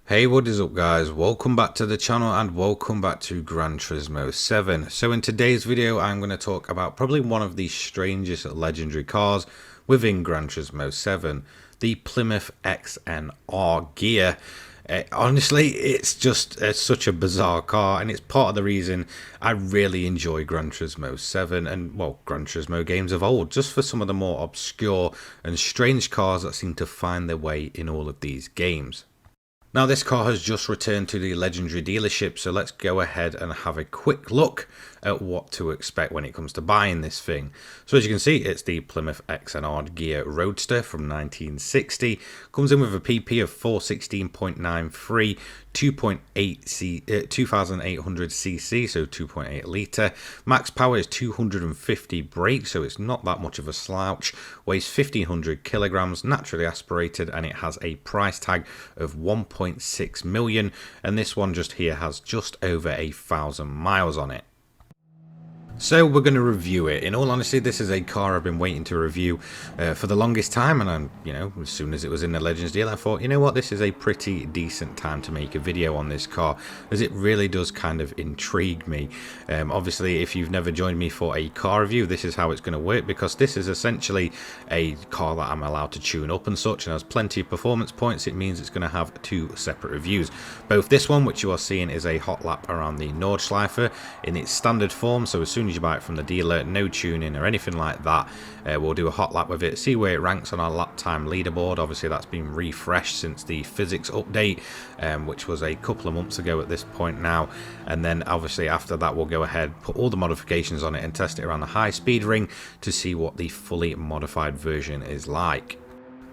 Hey, what is up guys? Welcome back to the channel and welcome back to Gran Turismo 7. So in today's video I'm going to talk about probably one of the strangest legendary cars within Gran Turismo 7, the Plymouth XNR gear. Honestly, it's just such a bizarre car, and it's part of the reason I really enjoy Gran Turismo 7 and, well, Gran Turismo games of old, just for some of the more obscure and strange cars that seem to find their way in all of these games. Now this car has just returned to the legendary dealership, so let's go ahead and have a quick look at what to expect when it comes to buying this thing. So as you can see, it's the Plymouth XNR Gear Roadster from 1960. Comes in with a PP of 416.93, 2800 cc, so 2.8 litre. Max power is 250 brake, so it's not that much of a slouch. Weighs 1500 kilograms, naturally aspirated, and it has a price tag of 1.6 million. And this one just here has just over 1,000 miles on it. So we're going to review it. In all honesty, this is a car I've been waiting to review for the longest time, and I'm, as soon as it was in the Legends deal, I thought, you know what, this is a pretty decent time to make a video on this car, as it really does kind of intrigue me. Obviously, if you've never joined me for a car review, this is how it's going to work, because this is essentially a car that I'm allowed to tune up and such, and has plenty of performance points. It means it's going to have two separate reviews. Both this one, which you are seeing, is a hot lap around the Nordschleife in its standard form, so as soon as you buy it from the dealer, no tuning or anything like that, we'll do a hot lap with it, see where it ranks on our lap time leaderboard. Obviously that's been refreshed since the physics update, which was a couple of months ago at this point now, and then obviously after that we'll go ahead, put all the modifications on it and test it around the high speed ring to see what the fully modified version is like.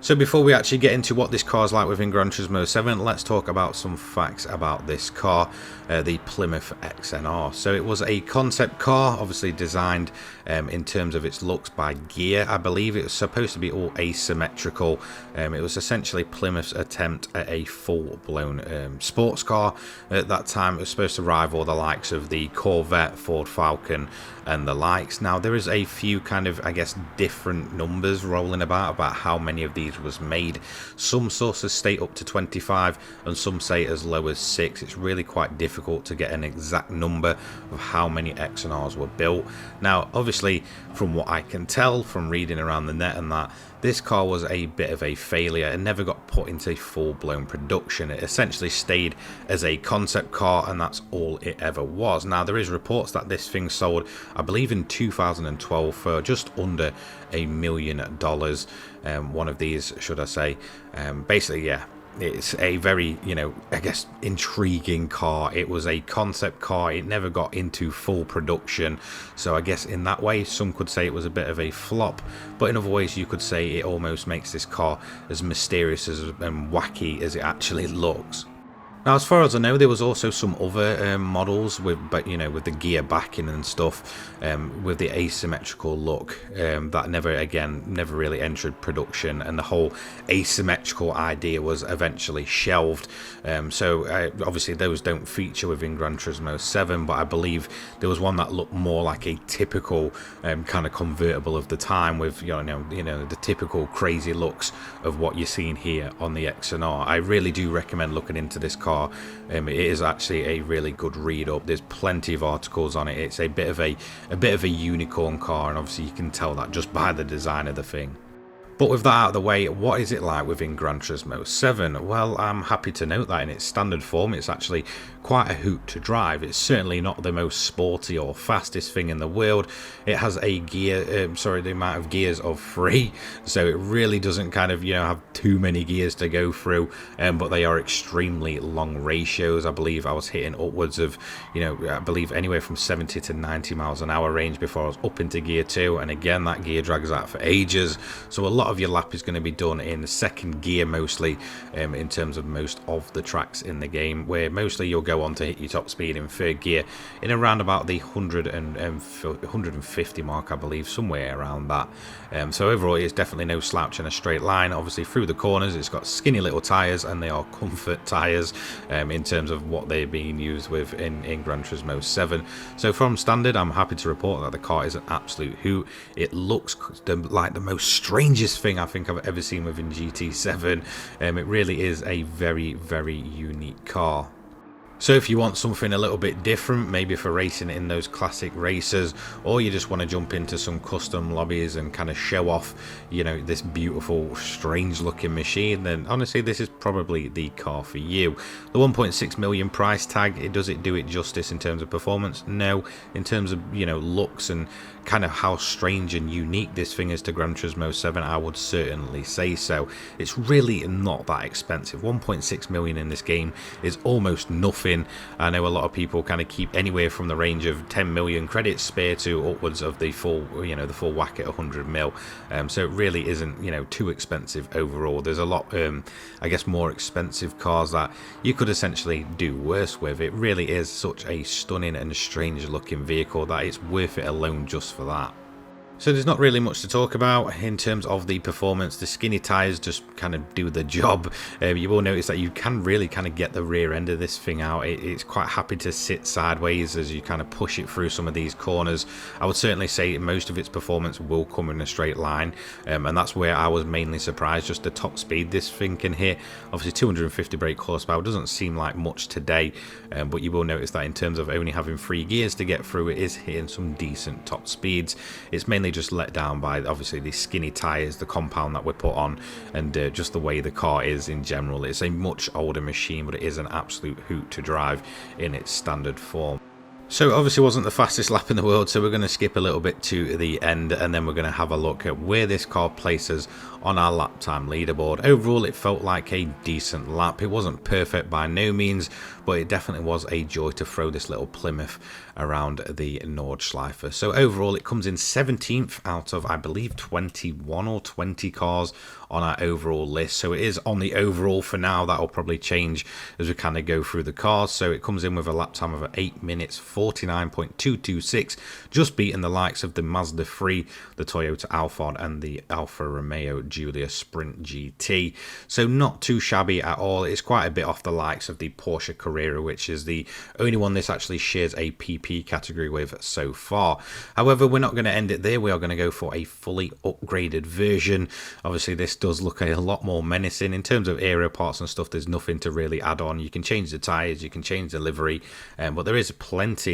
So before we actually get into what this car is like within Gran Turismo 7, let's talk about some facts about this car, the Plymouth XNR. So it was a concept car, obviously designed in terms of its looks by Gear. I believe it was supposed to be all asymmetrical. It was essentially Plymouth's attempt at a full-blown sports car. At that time, it was supposed to rival the likes of the Corvette, Ford Falcon, and the likes. Now, there is a few kind of, I guess, different numbers rolling about how many of these was made. Some sources state up to 25 and some say as low as 6. It's really quite difficult to get an exact number of how many XNRs were built. Now obviously, from what I can tell from reading around the net and that, this car was a bit of a failure and never got put into full-blown production. It essentially stayed as a concept car, and that's all it ever was. Now, there is reports that this thing sold, I believe in 2012, for just under $1 million. One of these, should I say. Basically, yeah. It's a very, I guess, intriguing car. It was a concept car. It never got into full production. So I guess in that way, some could say it was a bit of a flop. But in other ways, you could say it almost makes this car as mysterious and wacky as it actually looks. Now, as far as I know, there was also some other models with, with the gear backing and stuff, with the asymmetrical look that never really entered production, and the whole asymmetrical idea was eventually shelved. So obviously those don't feature within Gran Turismo 7, but I believe there was one that looked more like a typical kind of convertible of the time, with the typical crazy looks of what you're seeing here on the XNR. I really do recommend looking into this car. It is actually a really good read up. There's plenty of articles on it. It's a bit of a unicorn car, and obviously you can tell that just by the design of the thing. But with that out of the way, what is it like within Gran Turismo 7? Well, I'm happy to note that in its standard form, it's actually quite a hoot to drive. It's certainly not the most sporty or fastest thing in the world. It has a the amount of gears of 3, so it really doesn't kind of, have too many gears to go through, but they are extremely long ratios. I believe I was hitting upwards of, I believe anywhere from 70 to 90 miles an hour range before I was up into gear 2, and again, that gear drags out for ages. So a lot of your lap is going to be done in the second gear mostly, in terms of most of the tracks in the game, where mostly you'll go on to hit your top speed in third gear in around about the 150 mark, I believe, somewhere around that. So overall, it's definitely no slouch in a straight line. Obviously through the corners, it's got skinny little tires, and they are comfort tires in terms of what they're being used with in Gran Turismo 7. So from standard, I'm happy to report that the car is an absolute hoot. It looks like the most strangest coolest thing I think I've ever seen within GT7. It really is a very, very unique car. So if you want something a little bit different, maybe for racing in those classic races, or you just want to jump into some custom lobbies and kind of show off, you know, this beautiful, strange looking machine, then honestly this is probably the car for you. The 1.6 million price tag, does it do it justice in terms of performance? No. In terms of, you know, looks and kind of how strange and unique this thing is to Gran Turismo 7, I would certainly say so. It's really not that expensive. 1.6 million in this game is almost nothing. I know a lot of people kind of keep anywhere from the range of 10 million credits spare to upwards of the full, you know, the full whack at 100 mil. So it really isn't, you know, too expensive overall. There's a lot, I guess, more expensive cars that you could essentially do worse with. It really is such a stunning and strange looking vehicle that it's worth it alone just for that. So there's not really much to talk about in terms of the performance. The skinny tyres just kind of do the job. You will notice that you can really kind of get the rear end of this thing out. It's quite happy to sit sideways as you kind of push it through some of these corners. I would certainly say most of its performance will come in a straight line, and that's where I was mainly surprised, just the top speed this thing can hit. Obviously 250 brake horsepower doesn't seem like much today, but you will notice that in terms of only having 3 gears to get through, it is hitting some decent top speeds. It's mainly just let down by obviously the skinny tyres, the compound that we put on, and just the way the car is in general. It's a much older machine, but it is an absolute hoot to drive in its standard form. So it obviously wasn't the fastest lap in the world, so we're going to skip a little bit to the end, and then we're going to have a look at where this car places on our lap time leaderboard. Overall, it felt like a decent lap. It wasn't perfect by no means, but it definitely was a joy to throw this little Plymouth around the Nordschleife. So overall, it comes in 17th out of, I believe, 21 or 20 cars on our overall list. So it is on the overall for now. That'll probably change as we kind of go through the cars. So it comes in with a lap time of 8 minutes 49.226, just beating the likes of the Mazda 3, the Toyota Alphard, and the Alfa Romeo Giulia Sprint GT. So not too shabby at all. It's quite a bit off the likes of the Porsche Carrera, which is the only one this actually shares a PP category with so far. However, we're not going to end it there. We are going to go for a fully upgraded version. Obviously, this does look a lot more menacing. In terms of aero parts and stuff, there's nothing to really add on. You can change the tyres, you can change the livery, but there is plenty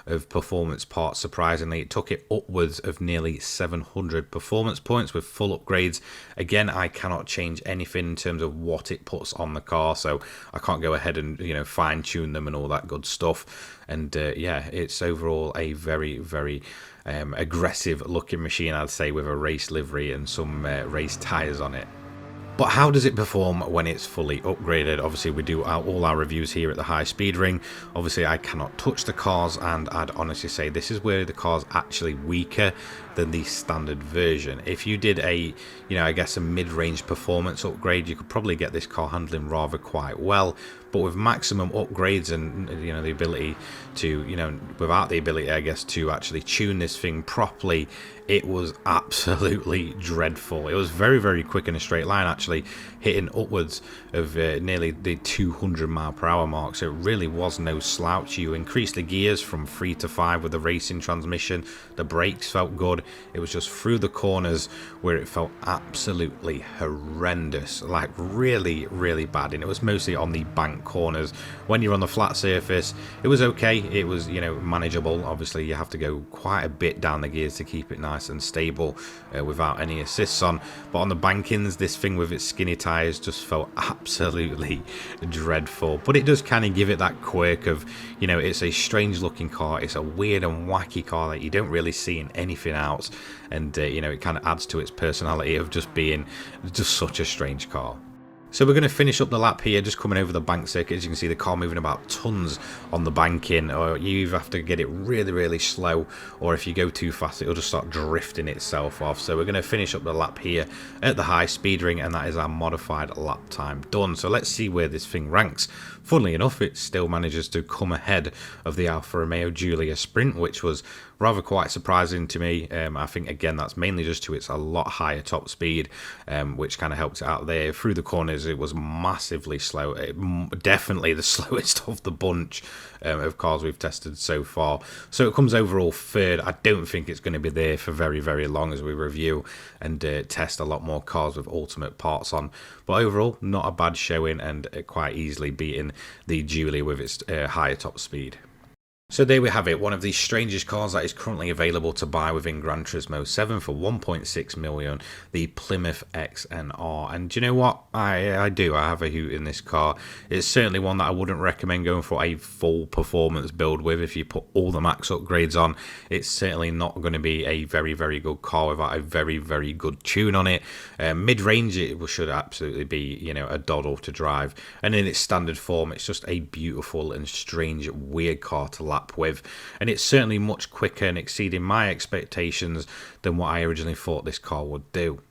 of performance parts. Surprisingly, it took it upwards of nearly 700 performance points with full upgrades. Again, I cannot change anything in terms of what it puts on the car, so I can't go ahead and, you know, fine tune them and all that good stuff. And yeah, it's overall a very, very aggressive looking machine, I'd say, with a race livery and some race tyres on it. But how does it perform when it's fully upgraded? Obviously, we do all our reviews here at the High Speed Ring. Obviously, I cannot touch the cars, and I'd honestly say this is where the car's actually weaker than the standard version. If you did a, you know, I guess a mid-range performance upgrade, you could probably get this car handling rather quite well. But with maximum upgrades and, you know, the ability to, you know, without the ability, I guess, to actually tune this thing properly, it was absolutely dreadful. It was very, very quick in a straight line, actually hitting upwards of nearly the 200 mile per hour mark. So it really was no slouch. You increased the gears from 3 to 5 with the racing transmission. The brakes felt good. It was just through the corners where it felt absolutely horrendous, like really, really bad. And it was mostly on the bank corners. When you're on the flat surface, it was okay. It was, you know, manageable. Obviously, you have to go quite a bit down the gears to keep it nice and stable without any assists on. But on the bankings, this thing with its skinny tyres just felt absolutely dreadful. But it does kind of give it that quirk of, you know, it's a strange looking car. It's a weird and wacky car that you don't really see in anything else. And, you know, it kind of adds to its personality of just being just such a strange car. So we're going to finish up the lap here, just coming over the bank circuit. As you can see, the car moving about tons on the banking, or you either have to get it really, really slow, or if you go too fast, it'll just start drifting itself off. So we're going to finish up the lap here at the High Speed Ring, and that is our modified lap time done. So let's see where this thing ranks. Funnily enough, it still manages to come ahead of the Alfa Romeo Giulia Sprint, which was rather quite surprising to me. I think, again, that's mainly just to its a lot higher top speed, which kind of helped it out there through the corners. it was massively slow. Definitely the slowest of the bunch of cars we've tested so far. So it comes overall third. I don't think it's going to be there for very, very long as we review and test a lot more cars with ultimate parts on. But overall, not a bad showing, and quite easily beating the Julia with its higher top speed. So there we have it, one of the strangest cars that is currently available to buy within Gran Turismo 7 for 1.6 million, the Plymouth XNR. And do you know what? I have a hoot in this car. It's certainly one that I wouldn't recommend going for a full performance build with. If you put all the max upgrades on, it's certainly not going to be a very, very good car without a very, very good tune on it. Mid-range, it should absolutely be, you know, a doddle to drive. And in its standard form, it's just a beautiful and strange, weird car to lap with, and it's certainly much quicker and exceeding my expectations than what I originally thought this car would do.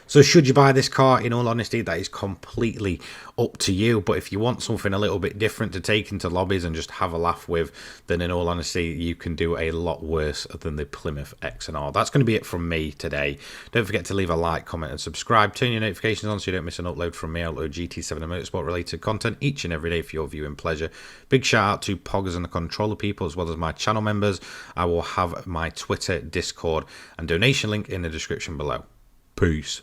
So should you buy this car? In all honesty, that is completely up to you. But if you want something a little bit different to take into lobbies and just have a laugh with, then in all honesty, you can do a lot worse than the Plymouth XNR. That's going to be it from me today. Don't forget to leave a like, comment and subscribe. Turn your notifications on so you don't miss an upload from me. I upload GT7 and motorsport related content each and every day for your viewing pleasure. Big shout out to Poggers and the Controller people, as well as my channel members. I will have my Twitter, Discord and donation link in the description below. Peace.